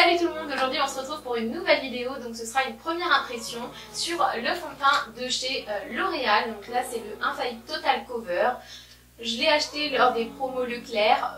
Salut tout le monde, aujourd'hui on se retrouve pour une nouvelle vidéo, donc ce sera une première impression sur le fond de teint de chez L'Oréal. Donc là c'est le Infaillible Total Cover. Je l'ai acheté lors des promos Leclerc,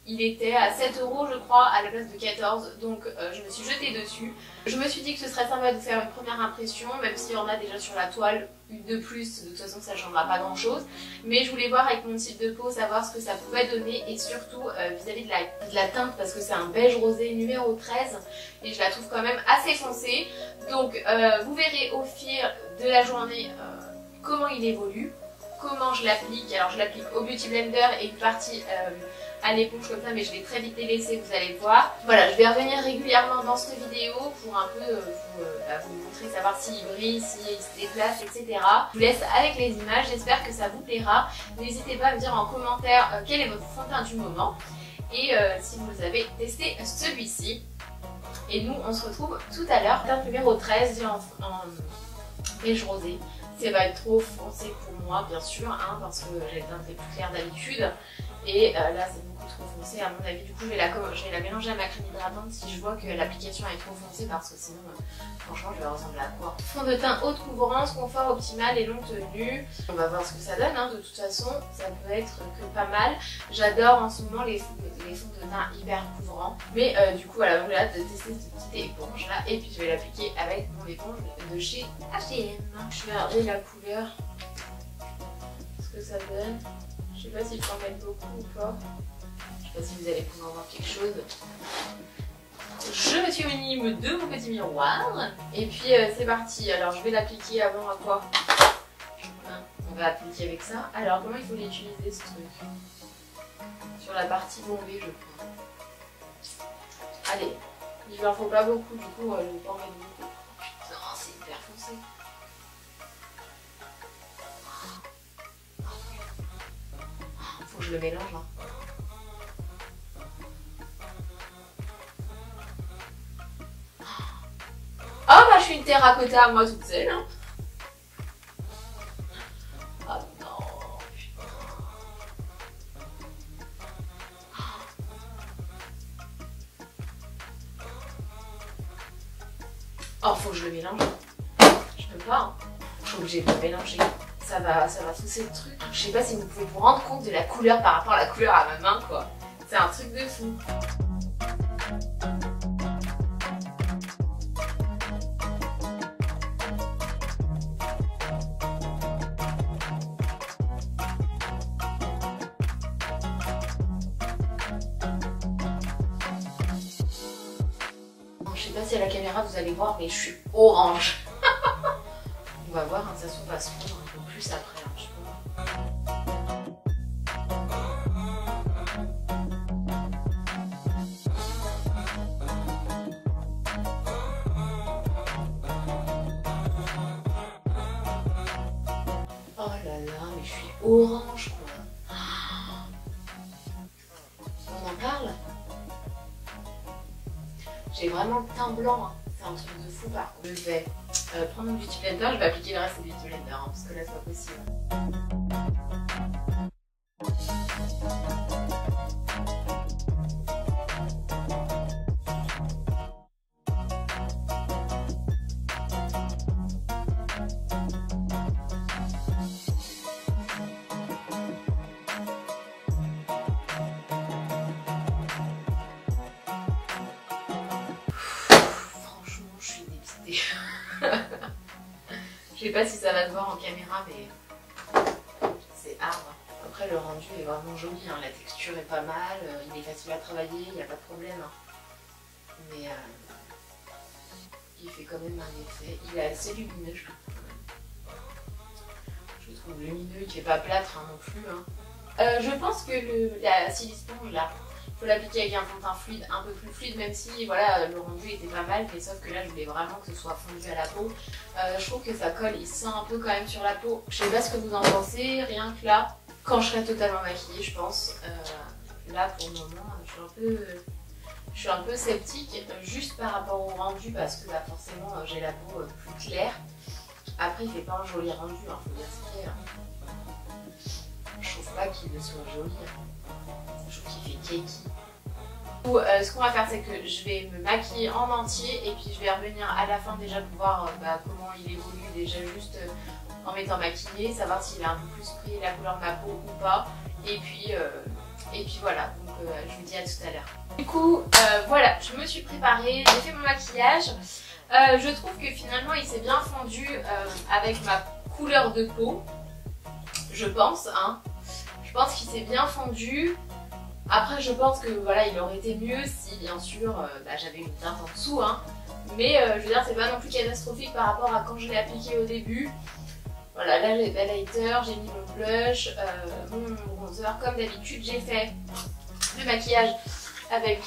il était à 7 € je crois à la place de 14, donc je me suis jetée dessus. Je me suis dit que ce serait sympa de faire une première impression, même s'il y en a déjà sur la toile, une de plus, de toute façon ça ne changera pas grand chose. Mais je voulais voir avec mon type de peau, savoir ce que ça pouvait donner et surtout vis-à-vis de la teinte, parce que c'est un beige rosé numéro 13 et je la trouve quand même assez foncée. Donc vous verrez au fil de la journée comment il évolue, comment je l'applique. Alors je l'applique au Beauty Blender et une partie à l'éponge comme ça, mais je vais très vite les laisser, vous allez voir. Voilà, je vais revenir régulièrement dans cette vidéo pour un peu vous montrer, savoir s'il brille, s'il se déplace, etc. Je vous laisse avec les images, j'espère que ça vous plaira. N'hésitez pas à me dire en commentaire quel est votre fond de teint du moment et si vous avez testé celui-ci. Et nous, on se retrouve tout à l'heure. Teinte numéro 13 en beige rosé. Ça va être trop foncé pour moi, bien sûr, hein, parce que j'ai le teint plus clair d'habitude. Et là c'est beaucoup trop foncé à mon avis, du coup je vais la mélanger à ma crème hydratante si je vois que l'application est trop foncée, parce que sinon franchement je vais ressembler à quoi. Fond de teint haute couvrance, confort optimal et longue tenue. On va voir ce que ça donne, hein. De toute façon ça peut être que pas mal. J'adore en ce moment les fonds de teint hyper couvrants. Mais du coup voilà, donc j'ai hâte de tester cette petite éponge là. Et puis je vais l'appliquer avec mon éponge de chez H&M. Je vais regarder la couleur, ce que ça donne. Je sais pas si je peux en mettre beaucoup ou pas. Je sais pas si vous allez pouvoir voir quelque chose. Je me suis munie de mon petit miroir. Et puis c'est parti. Alors je vais l'appliquer avant à quoi? On va appliquer avec ça. Alors comment il faut l'utiliser ce truc? Sur la partie bombée je crois. Allez, il ne leur faut pas beaucoup, du coup je ne vais pas en mettre beaucoup. Putain, c'est hyper foncé. Faut que je le mélange là. Oh bah je suis une terracotta à moi toute seule. Hein. Oh non, putain. Oh faut que je le mélange. Je peux pas. Hein. Je suis obligée de le mélanger. Ça va fausser le truc. Je sais pas si vous pouvez vous rendre compte de la couleur par rapport à la couleur à ma main quoi. C'est un truc de fou. Je sais pas si à la caméra vous allez voir, mais je suis orange. On va voir, hein, ça va se fondre un peu plus après, hein, je pense. Oh là là, mais je suis orange quoi. On en parle? J'ai vraiment le teint blanc, hein. C'est un truc de fou par contre. Je vais prendre mon Beauty Blender, je vais appliquer le reste du Beauty Blender, hein, parce que là c'est pas possible. Je sais pas si ça va se voir en caméra, mais c'est hard. Après le rendu est vraiment joli, hein. La texture est pas mal, il est facile à travailler, il n'y a pas de problème. Hein. Mais il fait quand même un effet, il est assez lumineux je trouve. Je le trouve lumineux, il fait pas plâtre hein, non plus. Hein. Je pense que la Silisponge là, faut l'appliquer avec un fond de teint fluide, un peu plus fluide, même si voilà, le rendu était pas mal, mais sauf que là je voulais vraiment que ce soit fondu à la peau. Je trouve que ça colle, il se sent un peu quand même sur la peau. Je sais pas ce que vous en pensez, rien que là, quand je serai totalement maquillée je pense. Là pour le moment je suis un peu sceptique, juste par rapport au rendu, parce que bah, forcément j'ai la peau plus claire. Après il fait pas un joli rendu, hein, faut dire ce qu'il y a. Je trouve pas qu'il soit joli. Hein. Je trouve qu'il fait cakey. Ce qu'on va faire, c'est que je vais me maquiller en entier et puis je vais revenir à la fin déjà pour voir comment il évolue déjà juste en m'étant maquillée, savoir s'il a un peu plus pris la couleur de ma peau ou pas. Et puis voilà, donc je vous dis à tout à l'heure. Du coup, voilà, je me suis préparée, j'ai fait mon maquillage. Je trouve que finalement il s'est bien fondu avec ma couleur de peau, je pense, hein. Je pense qu'il s'est bien fondu. Après je pense que voilà, il aurait été mieux si bien sûr j'avais une teinte en dessous, hein. Mais je veux dire, c'est pas non plus catastrophique par rapport à quand je l'ai appliqué au début. Voilà, là j'ai le highlighter, j'ai mis mon blush, mon bronzer. Comme d'habitude, j'ai fait le maquillage avec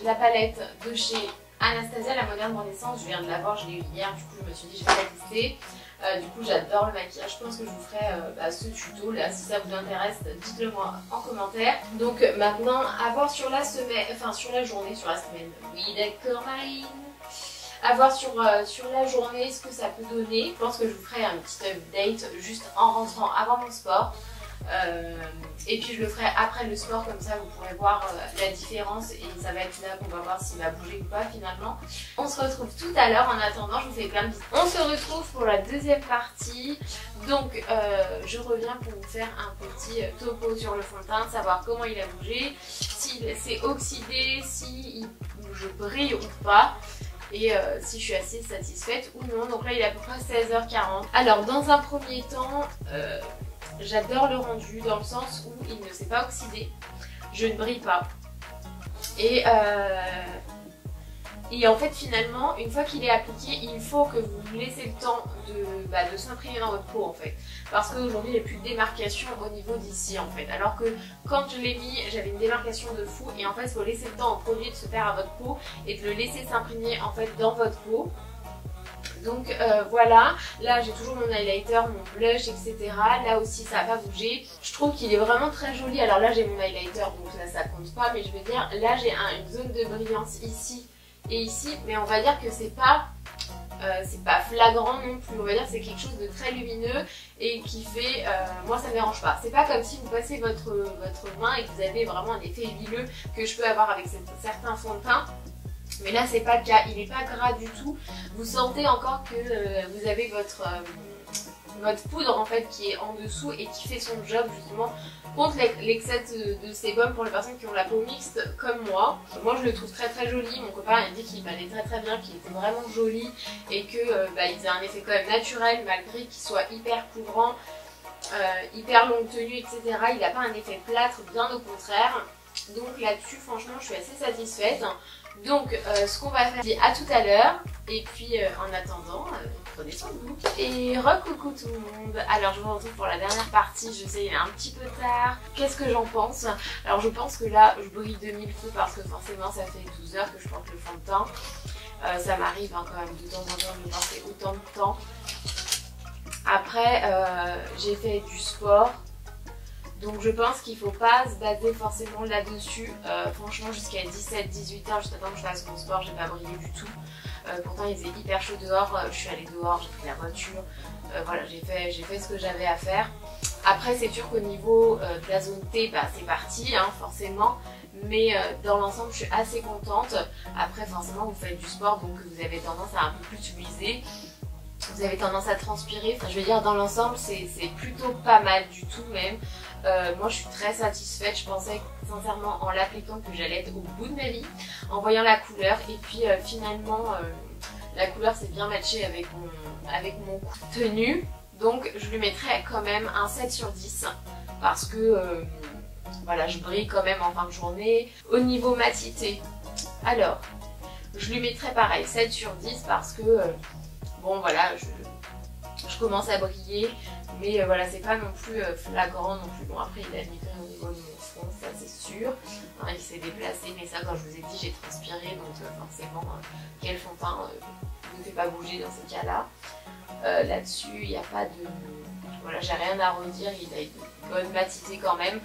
la palette de chez Anastasia, la Moderne Renaissance. Je viens de l'avoir, je l'ai eu hier, du coup je me suis dit je vais la tester. Du coup j'adore le maquillage, je pense que je vous ferai ce tuto là, si ça vous intéresse, dites-le moi en commentaire. Donc maintenant, à voir sur la semaine, enfin sur la journée, sur la semaine, oui d'accord Marine. À voir sur la journée ce que ça peut donner. Je pense que je vous ferai un petit update juste en rentrant avant mon sport. Et puis je le ferai après le sport, comme ça vous pourrez voir la différence et ça va être là qu'on va voir s'il va bouger ou pas finalement. On se retrouve tout à l'heure. En attendant, je vous fais plein de bisous. On se retrouve pour la deuxième partie. Donc je reviens pour vous faire un petit topo sur le fond de teint, savoir comment il a bougé, s'il s'est oxydé, si je brille ou pas. Et si je suis assez satisfaite ou non. Donc là il est à peu près 16h40. Alors dans un premier temps, j'adore le rendu dans le sens où il ne s'est pas oxydé, je ne brille pas. Et en fait finalement, une fois qu'il est appliqué, il faut que vous lui laissez le temps de s'imprimer dans votre peau en fait. Parce qu'aujourd'hui il n'y a plus de démarcation au niveau d'ici en fait. Alors que quand je l'ai mis, j'avais une démarcation de fou et en fait il faut laisser le temps au produit de se faire à votre peau et de le laisser s'imprégner en fait dans votre peau. Donc voilà, là j'ai toujours mon highlighter, mon blush, etc. Là aussi ça n'a pas bougé. Je trouve qu'il est vraiment très joli. Alors là j'ai mon highlighter, donc là ça compte pas, mais je veux dire, là j'ai une zone de brillance ici et ici, mais on va dire que c'est pas flagrant non plus. On va dire que c'est quelque chose de très lumineux et qui fait, moi ça me dérange pas. C'est pas comme si vous passez votre main et que vous avez vraiment un effet huileux que je peux avoir avec certains fonds de teint. Mais là c'est pas le cas, il n'est pas gras du tout. Vous sentez encore que vous avez votre poudre en fait qui est en dessous et qui fait son job justement contre l'excès de sébum pour les personnes qui ont la peau mixte comme moi. Moi je le trouve très très joli, mon copain il dit qu'il m'allait très très bien, qu'il était vraiment joli et que il faisait un effet quand même naturel malgré qu'il soit hyper couvrant, hyper longue tenue, etc. Il n'a pas un effet plâtre, bien au contraire. Donc là-dessus franchement je suis assez satisfaite. Donc ce qu'on va faire, c'est à tout à l'heure. Et puis en attendant, prenez soin de vous. Et recoucou tout le monde. Alors je vous retrouve pour la dernière partie. Je sais il est un petit peu tard. Qu'est-ce que j'en pense? Alors je pense que là je brille de mille feux parce que forcément ça fait 12 heures que je porte le fond de teint. Ça m'arrive hein, quand même de temps en temps de passer autant de temps. Après j'ai fait du sport. Donc je pense qu'il ne faut pas se baser forcément là-dessus. Franchement jusqu'à 17-18h, juste avant que je fasse mon sport, j'ai pas brillé du tout. Pourtant il faisait hyper chaud dehors, je suis allée dehors, j'ai pris la voiture. Voilà, j'ai fait ce que j'avais à faire. Après c'est sûr qu'au niveau de la zone T, c'est parti hein, forcément. Mais dans l'ensemble je suis assez contente. Après forcément vous faites du sport donc vous avez tendance à un peu plus utiliser. Vous avez tendance à transpirer, enfin je veux dire dans l'ensemble c'est plutôt pas mal du tout même. Moi je suis très satisfaite, je pensais sincèrement en l'appliquant que j'allais être au bout de ma vie en voyant la couleur et puis finalement la couleur s'est bien matchée avec mon coup de tenue. Donc je lui mettrai quand même un 7 sur 10 parce que voilà je brille quand même en fin de journée. Au niveau matité, alors je lui mettrai pareil 7 sur 10 parce que bon voilà je commence à briller mais voilà c'est pas non plus flagrant non plus. Bon après il a migré au niveau de mon front, ça c'est sûr hein, il s'est déplacé mais ça comme je vous ai dit j'ai transpiré donc forcément quel fond de teint ne fait pas bouger dans ces cas là. Là-dessus il n'y a pas de... Voilà j'ai rien à redire, il a une bonne matité quand même.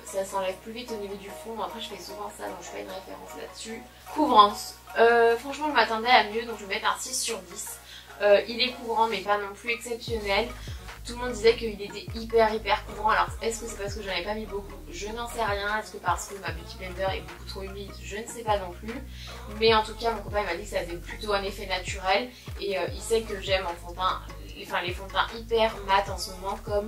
Ça s'enlève plus vite au niveau du fond, après je fais souvent ça donc je fais une référence là-dessus. Couvrance, franchement je m'attendais à mieux donc je vais mettre un 6 sur 10. Il est couvrant mais pas non plus exceptionnel. Tout le monde disait qu'il était hyper couvrant. Alors est-ce que c'est parce que j'en ai pas mis beaucoup? Je n'en sais rien. Est-ce que parce que ma Beauty Blender est beaucoup trop humide? Je ne sais pas non plus. Mais en tout cas mon copain m'a dit que ça faisait plutôt un effet naturel. Et il sait que j'aime en fond de teint, les fonds de teint hyper mat en ce moment, comme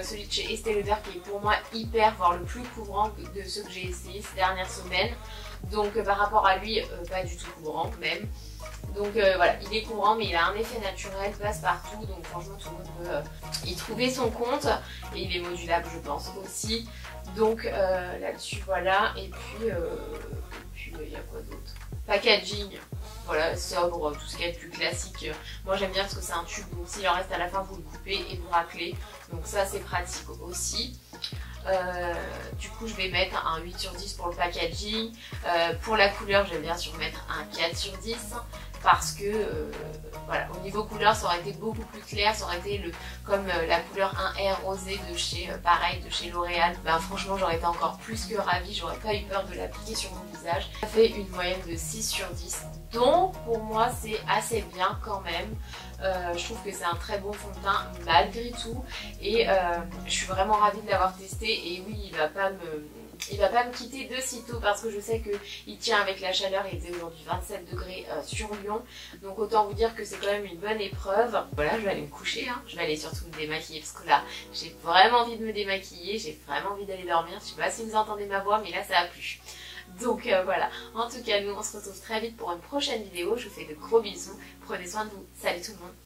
celui de chez Estée Lauder qui est pour moi hyper, voire le plus couvrant de ceux que j'ai essayé ces dernières semaines. Donc par rapport à lui, pas du tout couvrant même. Donc voilà, il est couvrant mais il a un effet naturel, passe partout, donc franchement tout le monde peut y trouver son compte. Et il est modulable je pense aussi. Donc là-dessus voilà, et puis il y a quoi d'autre? Packaging, voilà, sobre, tout ce qui est plus classique. Moi j'aime bien parce que c'est un tube, donc s'il en reste à la fin vous le coupez et vous raclez. Donc ça c'est pratique aussi. Du coup je vais mettre un 8 sur 10 pour le packaging. Pour la couleur je vais bien sûr mettre un 4 sur 10 parce que voilà, au niveau couleur ça aurait été beaucoup plus clair, ça aurait été comme la couleur 1R rosé de chez pareil de chez L'Oréal. Ben, franchement j'aurais été encore plus que ravie, j'aurais pas eu peur de l'appliquer sur mon visage. Ça fait une moyenne de 6 sur 10, donc pour moi c'est assez bien quand même. Je trouve que c'est un très bon fond de teint malgré tout et je suis vraiment ravie de l'avoir testé. Et oui, il va pas me quitter de sitôt parce que je sais qu'il tient avec la chaleur. Il était aujourd'hui 27 degrés sur Lyon, donc autant vous dire que c'est quand même une bonne épreuve. Voilà, je vais aller me coucher, hein. Je vais aller surtout me démaquiller parce que là j'ai vraiment envie de me démaquiller, j'ai vraiment envie d'aller dormir. Je sais pas si vous entendez ma voix mais là ça a plu. Donc voilà, en tout cas nous on se retrouve très vite pour une prochaine vidéo. Je vous fais de gros bisous, prenez soin de vous, salut tout le monde.